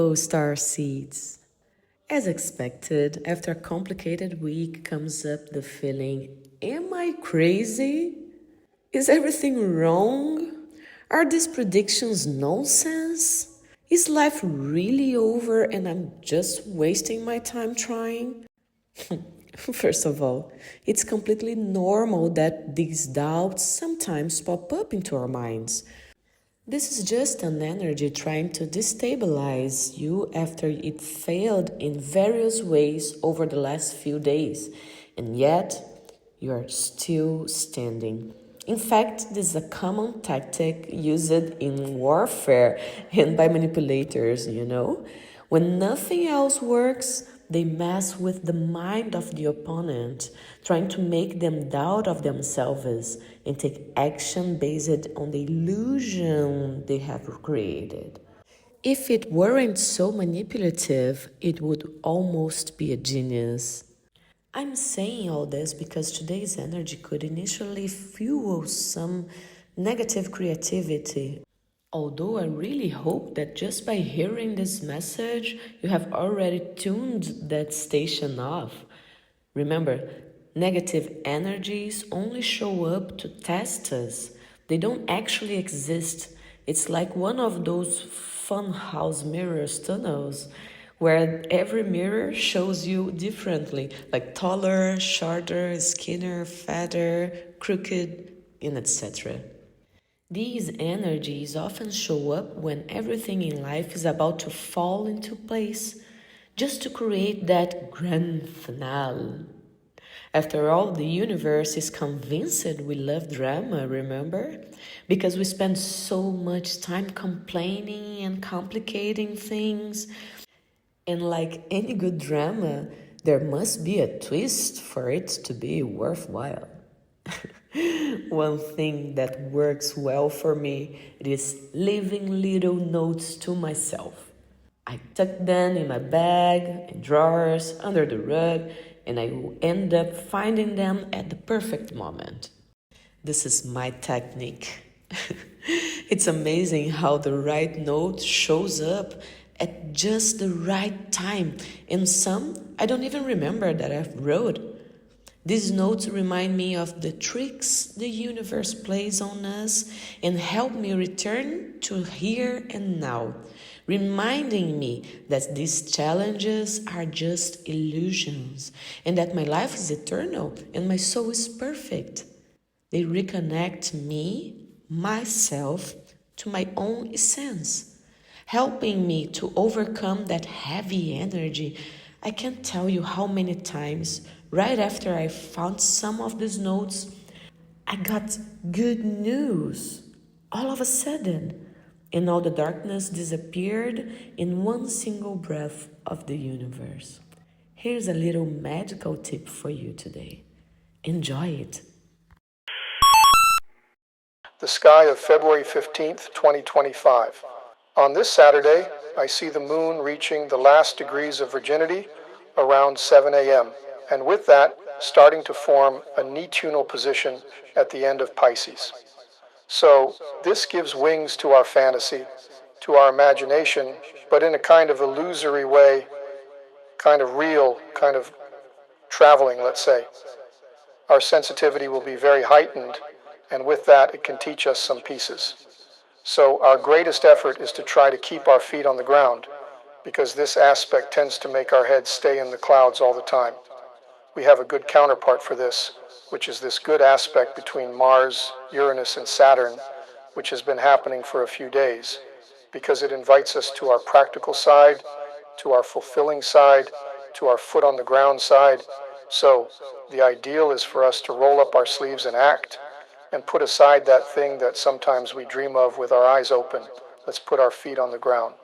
Hello, star seeds. As expected, after a complicated week comes up the feeling, am I crazy? Is everything wrong? Are these predictions nonsense? Is life really over and I'm just wasting my time trying? First of all, it's completely normal that these doubts sometimes pop up into our minds. This is just an energy trying to destabilize you after it failed in various ways over the last few days, and yet you are still standing. In fact, this is a common tactic used in warfare and by manipulators. When nothing else works, they mess with the mind of the opponent, trying to make them doubt of themselves and take action based on the illusion they have created. If it weren't so manipulative, it would almost be a genius. I'm saying all this because today's energy could initially fuel some negative creativity. Although I really hope that just by hearing this message, you have already tuned that station off. Remember, negative energies only show up to test us. They don't actually exist. It's like one of those funhouse mirrors tunnels where every mirror shows you differently, like taller, shorter, skinnier, fatter, crooked, and etc. These energies often show up when everything in life is about to fall into place, just to create that grand finale. After all, the universe is convinced we love drama, remember? Because we spend so much time complaining and complicating things. And like any good drama, there must be a twist for it to be worthwhile. One thing that works well for me is leaving little notes to myself. I tuck them in my bag, in drawers, under the rug, and I end up finding them at the perfect moment. This is my technique. It's amazing how the right note shows up at just the right time, and some I don't even remember that I've wrote. These notes remind me of the tricks the universe plays on us and help me return to here and now, reminding me that these challenges are just illusions and that my life is eternal and my soul is perfect. They reconnect me, myself, to my own essence, helping me to overcome that heavy energy. I can't tell you how many times, right after I found some of these notes, I got good news all of a sudden, and all the darkness disappeared in one single breath of the universe. Here's a little magical tip for you today. Enjoy it. The sky of February 15th, 2025. On this Saturday, I see the moon reaching the last degrees of virginity around 7 a.m., and with that, starting to form a netunal position at the end of Pisces. So, this gives wings to our fantasy, to our imagination, but in a kind of illusory way, kind of real, kind of traveling, let's say. Our sensitivity will be very heightened, and with that, it can teach us some pieces. So our greatest effort is to try to keep our feet on the ground, because this aspect tends to make our heads stay in the clouds all the time. We have a good counterpart for this, which is this good aspect between Mars, Uranus, and Saturn, which has been happening for a few days, because it invites us to our practical side, to our fulfilling side, to our foot on the ground side. So the ideal is for us to roll up our sleeves and act, and put aside that thing that sometimes we dream of with our eyes open. Let's put our feet on the ground.